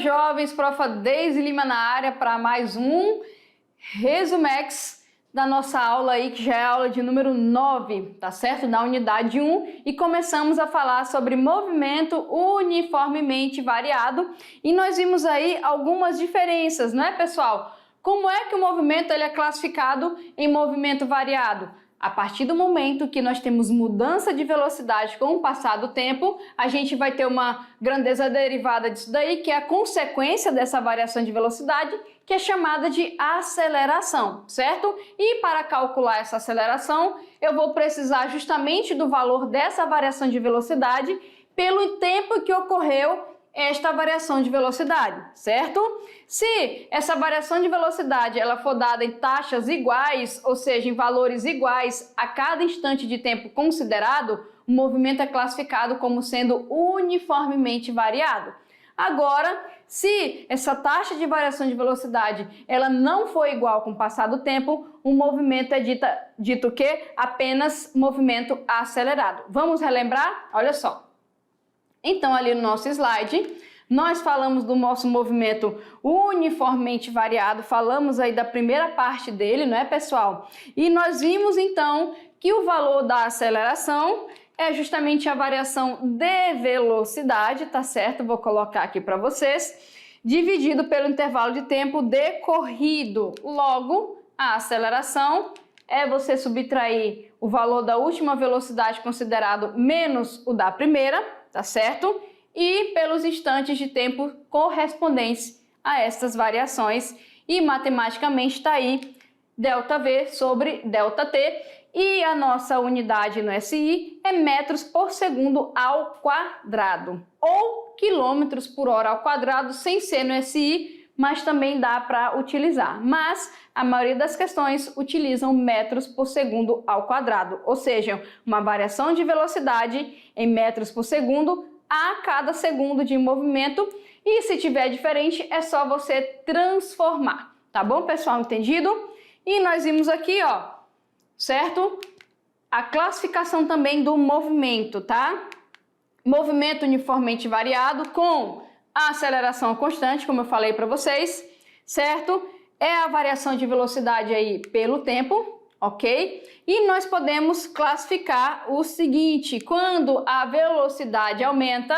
jovens, profa Deise Lima na área para mais um Resumex da nossa aula aí, que já é a aula de número 9, tá certo? Da unidade 1, e começamos a falar sobre movimento uniformemente variado e nós vimos aí algumas diferenças, não é, pessoal? Como é que o movimento ele é classificado em movimento variado? A partir do momento que nós temos mudança de velocidade com o passar do tempo, a gente vai ter uma grandeza derivada disso daí, que é a consequência dessa variação de velocidade, que é chamada de aceleração, certo? E para calcular essa aceleração, eu vou precisar justamente do valor dessa variação de velocidade pelo tempo que ocorreu esta variação de velocidade, certo? Se essa variação de velocidade ela for dada em taxas iguais, ou seja, em valores iguais a cada instante de tempo considerado, o movimento é classificado como sendo uniformemente variado. Agora, se essa taxa de variação de velocidade ela não for igual com o passar do tempo, o movimento é dito o quê? Apenas movimento acelerado. Vamos relembrar? Olha só. Então, ali no nosso slide, nós falamos do nosso movimento uniformemente variado, falamos aí da primeira parte dele, não é, pessoal? E nós vimos, então, que o valor da aceleração é justamente a variação de velocidade, tá certo? Vou colocar aqui para vocês, dividido pelo intervalo de tempo decorrido. Logo, a aceleração é você subtrair o valor da última velocidade considerado menos o da primeira, tá certo? E pelos instantes de tempo correspondentes a essas variações. E matematicamente está aí ΔV sobre ΔT. E a nossa unidade no SI é metros por segundo ao quadrado. Ou quilômetros por hora ao quadrado, sem ser no SI, mas também dá para utilizar. Mas a maioria das questões utilizam metros por segundo ao quadrado, ou seja, uma variação de velocidade em metros por segundo a cada segundo de movimento. E se tiver diferente, é só você transformar. Tá bom, pessoal? Entendido? E nós vimos aqui, ó, certo? A classificação também do movimento, tá? Movimento uniformemente variado com a aceleração constante, como eu falei para vocês, certo? É a variação de velocidade aí pelo tempo, ok? E nós podemos classificar o seguinte: quando a velocidade aumenta,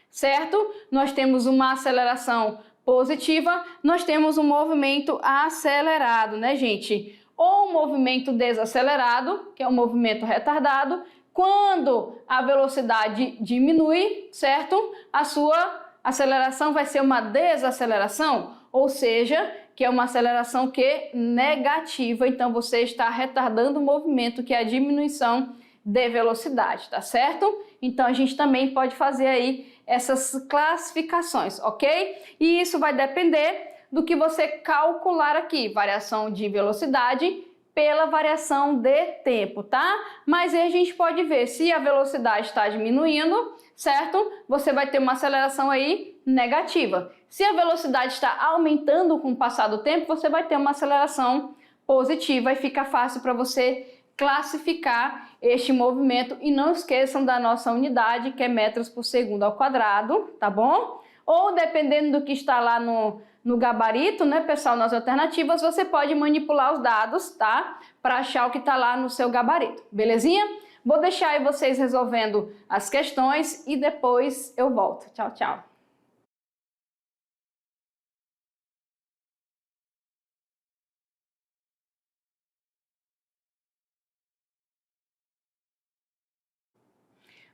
certo? Nós temos uma aceleração positiva, nós temos um movimento acelerado, né, gente? Ou um movimento desacelerado, que é um movimento retardado. Quando a velocidade diminui, certo? A sua aceleração vai ser uma desaceleração, ou seja, que é uma aceleração negativa, então você está retardando o movimento, que é a diminuição de velocidade, tá certo? Então a gente também pode fazer aí essas classificações, ok? E isso vai depender do que você calcular aqui, variação de velocidade pela variação de tempo, tá? Mas aí a gente pode ver se a velocidade está diminuindo, certo? Você vai ter uma aceleração aí negativa. Se a velocidade está aumentando com o passar do tempo, você vai ter uma aceleração positiva e fica fácil para você classificar este movimento. E não esqueçam da nossa unidade, que é metros por segundo ao quadrado, tá bom? Ou dependendo do que está lá no gabarito, né, pessoal, nas alternativas, você pode manipular os dados, tá? Para achar o que está lá no seu gabarito, belezinha? Vou deixar aí vocês resolvendo as questões e depois eu volto. Tchau, tchau.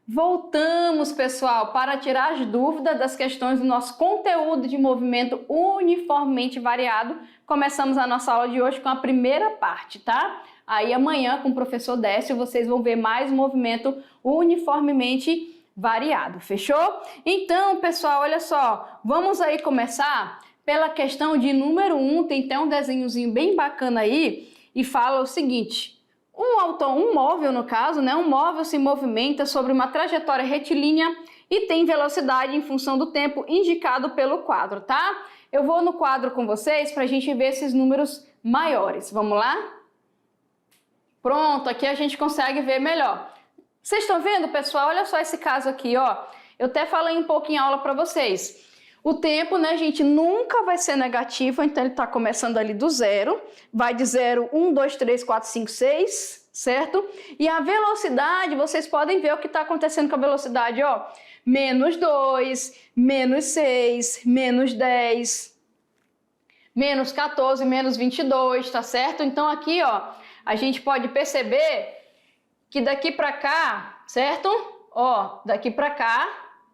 Voltamos, pessoal, para tirar as dúvidas das questões do nosso conteúdo de movimento uniformemente variado. Começamos a nossa aula de hoje com a primeira parte, tá? Aí amanhã, com o professor Décio, vocês vão ver mais movimento uniformemente variado, fechou? Então, pessoal, olha só, vamos aí começar pela questão de número 1, tem até um desenhozinho bem bacana aí, e fala o seguinte: um móvel, no caso, né? Um móvel se movimenta sobre uma trajetória retilínea e tem velocidade em função do tempo indicado pelo quadro, tá? Eu vou no quadro com vocês para a gente ver esses números maiores. Vamos lá? Pronto, aqui a gente consegue ver melhor. Vocês estão vendo, pessoal? Olha só esse caso aqui, ó. Eu até falei um pouco em aula para vocês. O tempo, né, gente, nunca vai ser negativo, então ele está começando ali do zero. Vai de 0, 1, 2, 3, 4, 5, 6, certo? E a velocidade, vocês podem ver o que está acontecendo com a velocidade, ó. Menos 2, menos 6, menos 10, menos 14, menos 22, tá certo? Então aqui, ó, a gente pode perceber que daqui para cá, certo? Ó, daqui para cá,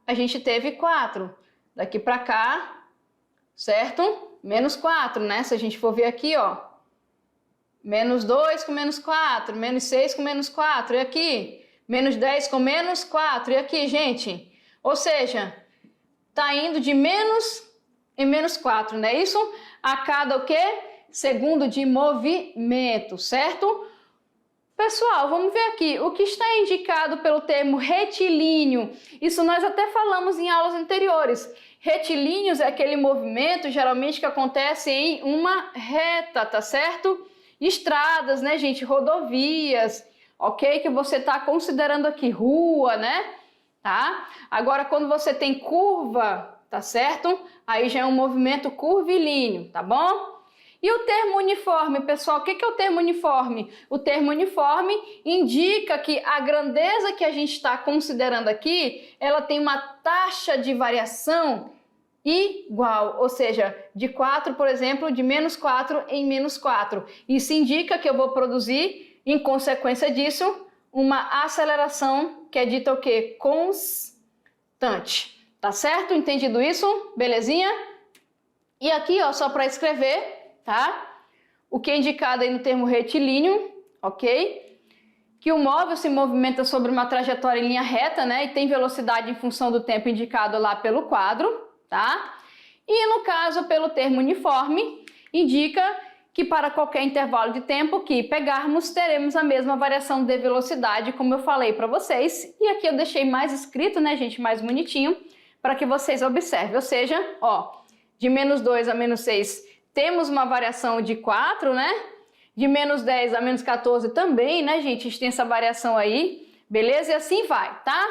a gente teve 4. Daqui para cá, certo? Menos 4, né? Se a gente for ver aqui, ó. Menos 2 com menos 4, menos 6 com menos 4. E aqui? Menos 10 com menos 4. E aqui, gente? Ou seja, tá indo de menos em menos 4, não é isso? A cada o quê? Segundo de movimento, certo? Pessoal, vamos ver aqui, o que está indicado pelo termo retilíneo? Isso nós até falamos em aulas anteriores. Retilíneos é aquele movimento, geralmente, que acontece em uma reta, tá certo? Estradas, né, gente? Rodovias, ok? Que você está considerando aqui rua, né? Tá? Agora, quando você tem curva, tá certo? Aí já é um movimento curvilíneo, tá bom? E o termo uniforme, pessoal, o que é o termo uniforme? O termo uniforme indica que a grandeza que a gente está considerando aqui, ela tem uma taxa de variação igual, ou seja, de 4, por exemplo, de menos 4 em menos 4. Isso indica que eu vou produzir, em consequência disso, uma aceleração que é dita o quê? Constante. Tá certo? Entendido isso? Belezinha? E aqui, ó, só para escrever, tá? O que é indicado aí no termo retilíneo, ok? Que o móvel se movimenta sobre uma trajetória em linha reta, né? E tem velocidade em função do tempo indicado lá pelo quadro, tá? E no caso, pelo termo uniforme, indica que para qualquer intervalo de tempo que pegarmos, teremos a mesma variação de velocidade, como eu falei para vocês. E aqui eu deixei mais escrito, né, gente, mais bonitinho, para que vocês observem. Ou seja, ó, de menos 2 a menos 6, temos uma variação de 4, né? De menos 10 a menos 14 também, né, gente? A gente tem essa variação aí, beleza? E assim vai, tá?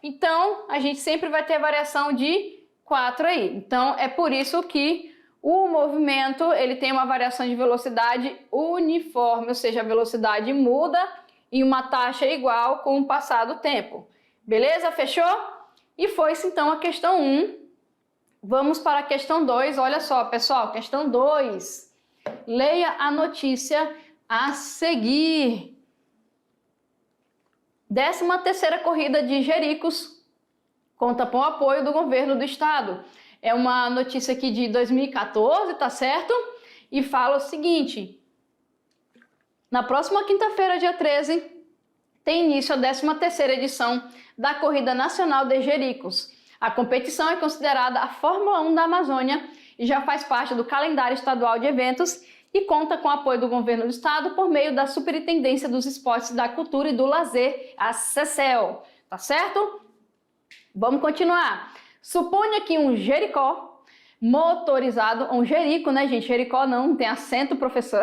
Então, a gente sempre vai ter variação de 4 aí. Então, é por isso que o movimento, ele tem uma variação de velocidade uniforme, ou seja, a velocidade muda em uma taxa igual com o passar do tempo. Beleza? Fechou? E foi-se, então, a questão 1. Vamos para a questão 2, olha só, pessoal, questão 2. Leia a notícia a seguir. 13ª corrida de Jericos conta com o apoio do governo do estado. É uma notícia aqui de 2014, tá certo? E fala o seguinte: na próxima quinta-feira, dia 13, tem início a 13ª edição da Corrida Nacional de Jericos. A competição é considerada a Fórmula 1 da Amazônia e já faz parte do calendário estadual de eventos e conta com o apoio do governo do estado por meio da Superintendência dos Esportes, da Cultura e do Lazer, a SECEL. Tá certo? Vamos continuar. Suponha que um Jericó motorizado, um Jerico, né, gente? Jericó não tem acento, professor.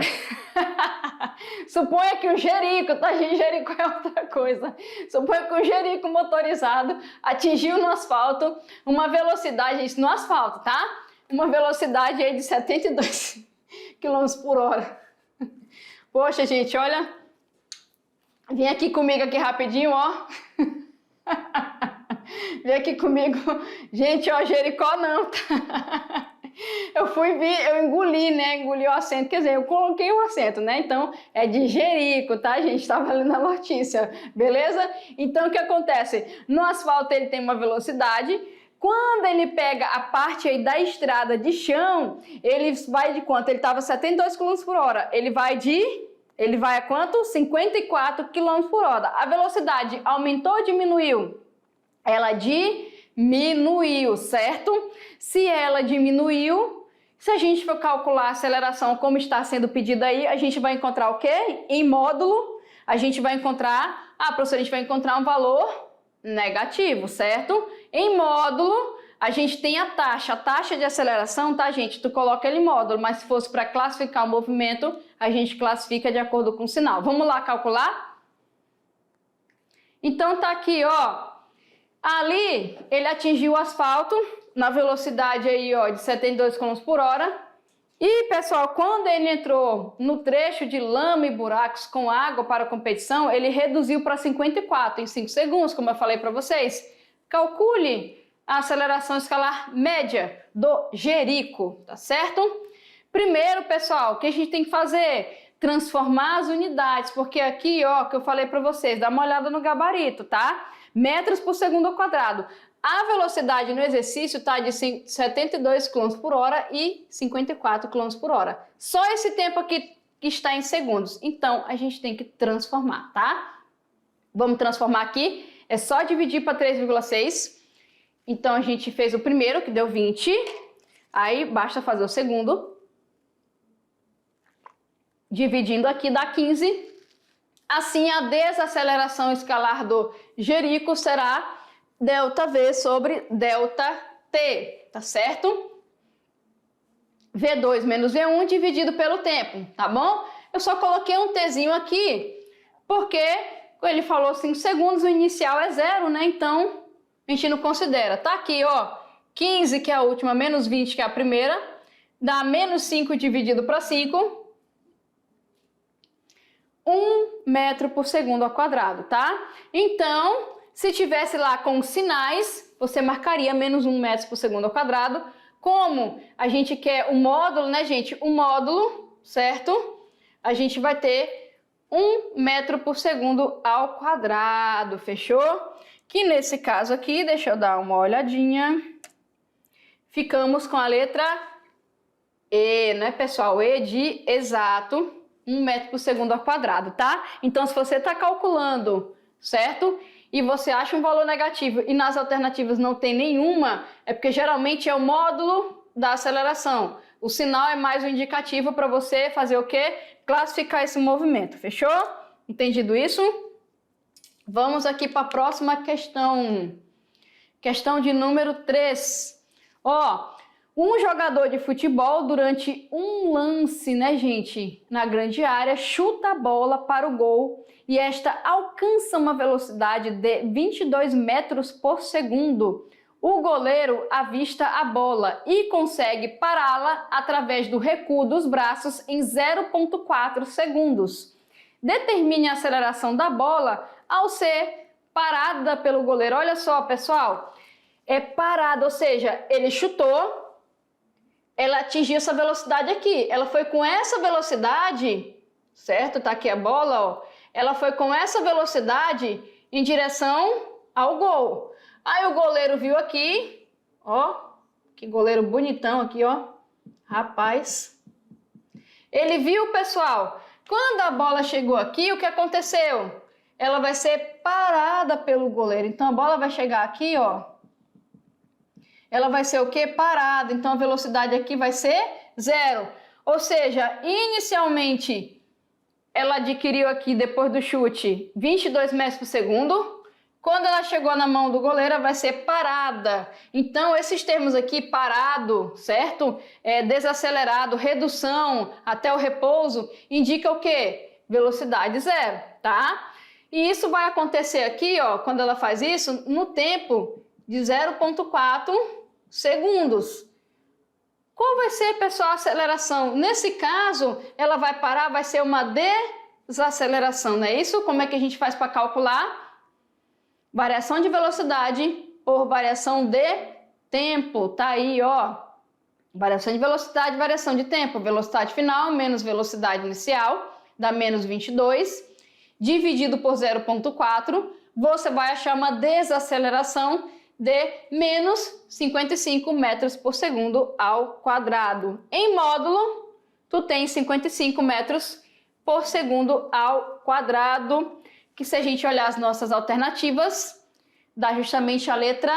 Suponha que um Jerico, tá, gente? Jerico é outra coisa. Suponha que um Jerico motorizado atingiu no asfalto uma velocidade, isso no asfalto, tá? Uma velocidade aí de 72 km por hora. Poxa, gente, olha. Vem aqui comigo aqui rapidinho, ó. Vem aqui comigo. Gente, ó, Jericó não, tá? Eu engoli, né? Engoli o acento, quer dizer, eu coloquei o acento, né? Então, é de Jerico, tá, gente? Tava lendo a notícia, beleza? Então, o que acontece? No asfalto ele tem uma velocidade. Quando ele pega a parte aí da estrada de chão, ele vai de quanto? Ele tava 72 km por hora. Ele vai a quanto? 54 km por hora. A velocidade aumentou ou diminuiu? Ela diminuiu, certo? Se ela diminuiu, se a gente for calcular a aceleração como está sendo pedido aí, a gente vai encontrar o quê? Em módulo, a gente vai encontrar, professora, a gente vai encontrar um valor negativo, certo? Em módulo, a gente tem a taxa de aceleração, tá, gente? Tu coloca ele em módulo, mas se fosse para classificar o movimento, a gente classifica de acordo com o sinal. Vamos lá calcular? Então tá aqui, ó. Ali ele atingiu o asfalto na velocidade aí, ó, de 72 km por hora. E, pessoal, quando ele entrou no trecho de lama e buracos com água para a competição, ele reduziu para 54 em 5 segundos, como eu falei para vocês. Calcule a aceleração escalar média do Jerico, tá certo? Primeiro, pessoal, o que a gente tem que fazer? Transformar as unidades, porque aqui, ó, que eu falei para vocês, dá uma olhada no gabarito, tá? Metros por segundo ao quadrado. A velocidade no exercício está de 72 km por hora e 54 km por hora. Só esse tempo aqui que está em segundos. Então, a gente tem que transformar, tá? Vamos transformar aqui. É só dividir para 3,6. Então, a gente fez o primeiro, que deu 20. Aí, basta fazer o segundo. Dividindo aqui dá 15. Assim, a desaceleração escalar do Jerico será ΔV sobre ΔT, tá certo? V2 menos V1 dividido pelo tempo, tá bom? Eu só coloquei um Tzinho aqui, porque ele falou 5 segundos, o inicial é 0, né? Então, a gente não considera. Tá aqui, ó, 15, que é a última, menos 20, que é a primeira, dá menos 5 dividido para 5, 1 metro por segundo ao quadrado, tá? Então, se tivesse lá com sinais, você marcaria menos 1 metro por segundo ao quadrado. Como a gente quer o módulo, né, gente? O módulo, certo? A gente vai ter 1 metro por segundo ao quadrado, fechou? Que nesse caso aqui, deixa eu dar uma olhadinha. Ficamos com a letra E, né, pessoal? E de exato. 1 metro por segundo ao quadrado, tá? Então, se você está calculando, certo? E você acha um valor negativo e nas alternativas não tem nenhuma, é porque geralmente é o módulo da aceleração. O sinal é mais um indicativo para você fazer o quê? Classificar esse movimento, fechou? Entendido isso? Vamos aqui para a próxima questão. Questão de número 3. Ó, um jogador de futebol, durante um lance, né, gente, na grande área, chuta a bola para o gol e esta alcança uma velocidade de 22 metros por segundo. O goleiro avista a bola e consegue pará-la através do recuo dos braços em 0,4 segundos. Determine a aceleração da bola ao ser parada pelo goleiro. Olha só, pessoal, é parada, ou seja, ele chutou, ela atingiu essa velocidade aqui. Ela foi com essa velocidade, certo? Tá aqui a bola, ó. Ela foi com essa velocidade em direção ao gol. Aí o goleiro viu aqui, ó, que goleiro bonitão aqui, ó. Rapaz. Ele viu, pessoal, quando a bola chegou aqui, o que aconteceu? Ela vai ser parada pelo goleiro. Então a bola vai chegar aqui, ó. Ela vai ser o quê? Parada. Então a velocidade aqui vai ser 0. Ou seja, inicialmente ela adquiriu aqui, depois do chute, 22 metros por segundo. Quando ela chegou na mão do goleiro, vai ser parada. Então esses termos aqui, parado, certo? Desacelerado, redução, até o repouso, indica o quê? Velocidade 0, tá? E isso vai acontecer aqui, ó, quando ela faz isso, no tempo de 0,4 segundos. Qual vai ser, pessoal, a aceleração? Nesse caso, ela vai parar, vai ser uma desaceleração, não é isso? Como é que a gente faz para calcular? Variação de velocidade por variação de tempo. Tá aí, ó. Variação de velocidade, variação de tempo. Velocidade final menos velocidade inicial dá menos 22. Dividido por 0,4, você vai achar uma desaceleração de menos 55 metros por segundo ao quadrado. Em módulo, tu tem 55 metros por segundo ao quadrado, que se a gente olhar as nossas alternativas, dá justamente a letra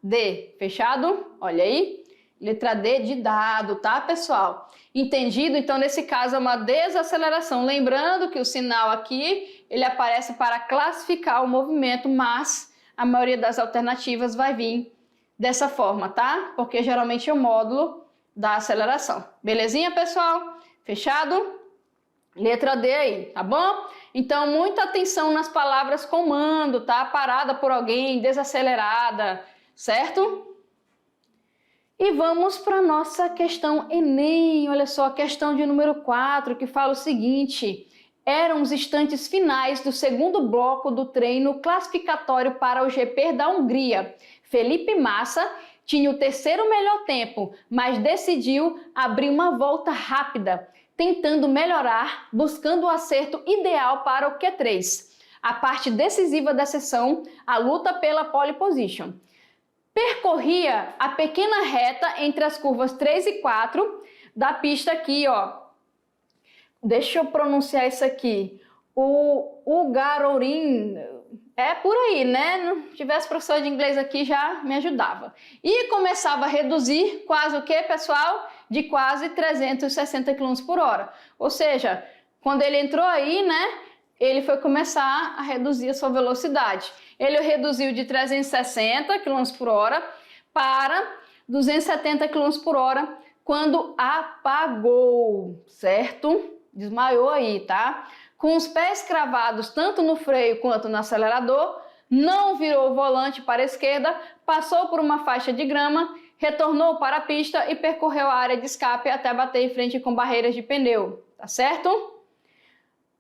D, fechado? Olha aí, letra D de dado, tá, pessoal? Entendido? Então, nesse caso, é uma desaceleração. Lembrando que o sinal aqui, ele aparece para classificar o movimento, mas a maioria das alternativas vai vir dessa forma, tá? Porque geralmente é o módulo da aceleração. Belezinha, pessoal? Fechado? Letra D aí, tá bom? Então, muita atenção nas palavras comando, tá? Parada por alguém, desacelerada, certo? E vamos para a nossa questão Enem. Olha só, a questão de número 4, que fala o seguinte: eram os instantes finais do segundo bloco do treino classificatório para o GP da Hungria. Felipe Massa tinha o terceiro melhor tempo, mas decidiu abrir uma volta rápida, tentando melhorar, buscando o acerto ideal para o Q3. A parte decisiva da sessão, a luta pela pole position. Percorria a pequena reta entre as curvas 3 e 4 da pista aqui, ó. Deixa eu pronunciar isso aqui. O Garorin, é por aí, né? Não tivesse professor de inglês aqui já me ajudava. E começava a reduzir quase o que, pessoal? De quase 360 km por hora. Ou seja, quando ele entrou aí, né? Ele foi começar a reduzir a sua velocidade. Ele reduziu de 360 km por hora para 270 km por hora quando apagou, certo? Desmaiou aí, tá? Com os pés cravados tanto no freio quanto no acelerador, não virou o volante para a esquerda, passou por uma faixa de grama, retornou para a pista e percorreu a área de escape até bater em frente com barreiras de pneu, tá certo?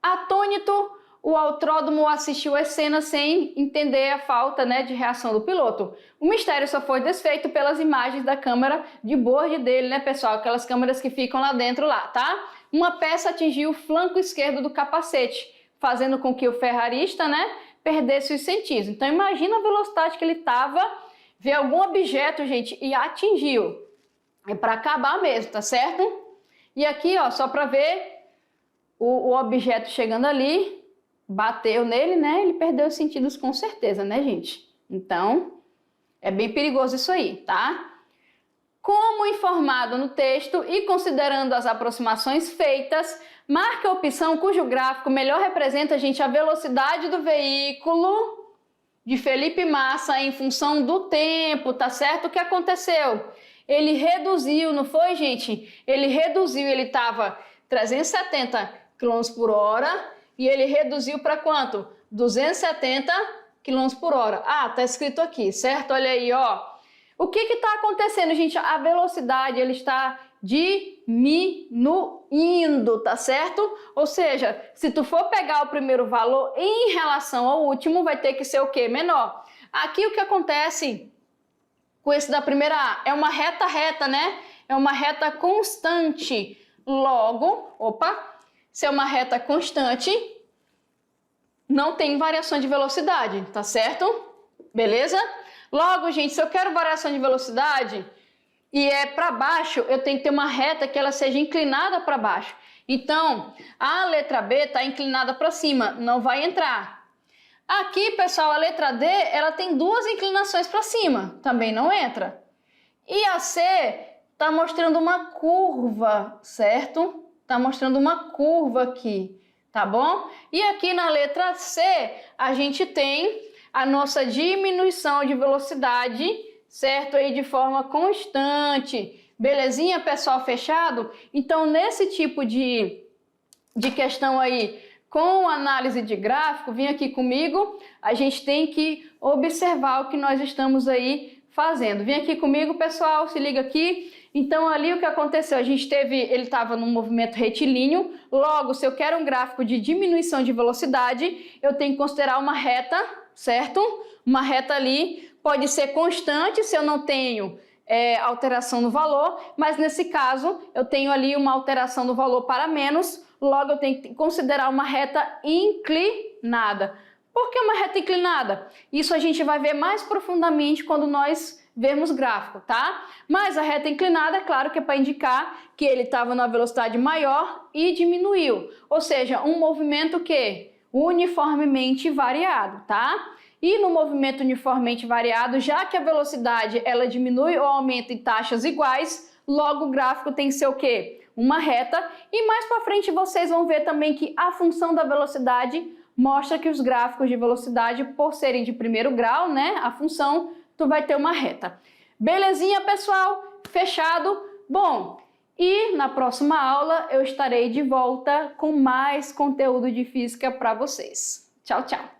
Atônito, o autródromo assistiu às cenas sem entender a falta, né, de reação do piloto. O mistério só foi desfeito pelas imagens da câmera de bordo dele, né, pessoal? Aquelas câmeras que ficam lá dentro, lá, tá? Uma peça atingiu o flanco esquerdo do capacete, fazendo com que o ferrarista, né, perdesse os sentidos. Então imagina a velocidade que ele estava, ver algum objeto, gente, e atingiu. É para acabar mesmo, tá certo? E aqui, ó, só para ver o objeto chegando ali, bateu nele, né? Ele perdeu os sentidos com certeza, né, gente? Então, é bem perigoso isso aí, tá? Como informado no texto e considerando as aproximações feitas, marque a opção cujo gráfico melhor representa, gente, a velocidade do veículo de Felipe Massa em função do tempo, tá certo? O que aconteceu? Ele reduziu, não foi, gente? Ele reduziu, ele estava 370 km por hora e ele reduziu para quanto? 270 km por hora. Ah, tá escrito aqui, certo? Olha aí, ó. O que está acontecendo, gente? A velocidade, ele está diminuindo, tá certo? Ou seja, se tu for pegar o primeiro valor em relação ao último, vai ter que ser o quê? Menor. Aqui o que acontece com esse da primeira A? É uma reta, né? É uma reta constante. Logo, se é uma reta constante, não tem variação de velocidade, tá certo? Beleza? Logo, gente, se eu quero variação de velocidade e é para baixo, eu tenho que ter uma reta que ela seja inclinada para baixo. Então, a letra B está inclinada para cima, não vai entrar. Aqui, pessoal, a letra D, ela tem duas inclinações para cima, também não entra. E a C está mostrando uma curva, certo? Está mostrando uma curva aqui, tá bom? E aqui na letra C, a gente tem a nossa diminuição de velocidade, certo? Aí de forma constante. Belezinha, pessoal, fechado? Então, nesse tipo de questão aí, com análise de gráfico, vem aqui comigo, a gente tem que observar o que nós estamos aí fazendo. Vem aqui comigo, pessoal, se liga aqui. Então, ali o que aconteceu? A gente teve, ele estava num movimento retilíneo, logo, se eu quero um gráfico de diminuição de velocidade, eu tenho que considerar uma reta, certo? Uma reta ali pode ser constante se eu não tenho alteração no valor, mas nesse caso eu tenho ali uma alteração do valor para menos, logo eu tenho que considerar uma reta inclinada. Por que uma reta inclinada? Isso a gente vai ver mais profundamente quando nós vermos gráfico, tá? Mas a reta inclinada, é claro que é para indicar que ele estava numa velocidade maior e diminuiu, ou seja, um movimento que uniformemente variado, tá? E no movimento uniformemente variado, já que a velocidade ela diminui ou aumenta em taxas iguais, logo o gráfico tem que ser o quê? Uma reta. E mais para frente vocês vão ver também que a função da velocidade mostra que os gráficos de velocidade, por serem de primeiro grau, né, a função, tu vai ter uma reta. Belezinha, pessoal? Fechado? Bom, e na próxima aula eu estarei de volta com mais conteúdo de física para vocês. Tchau, tchau!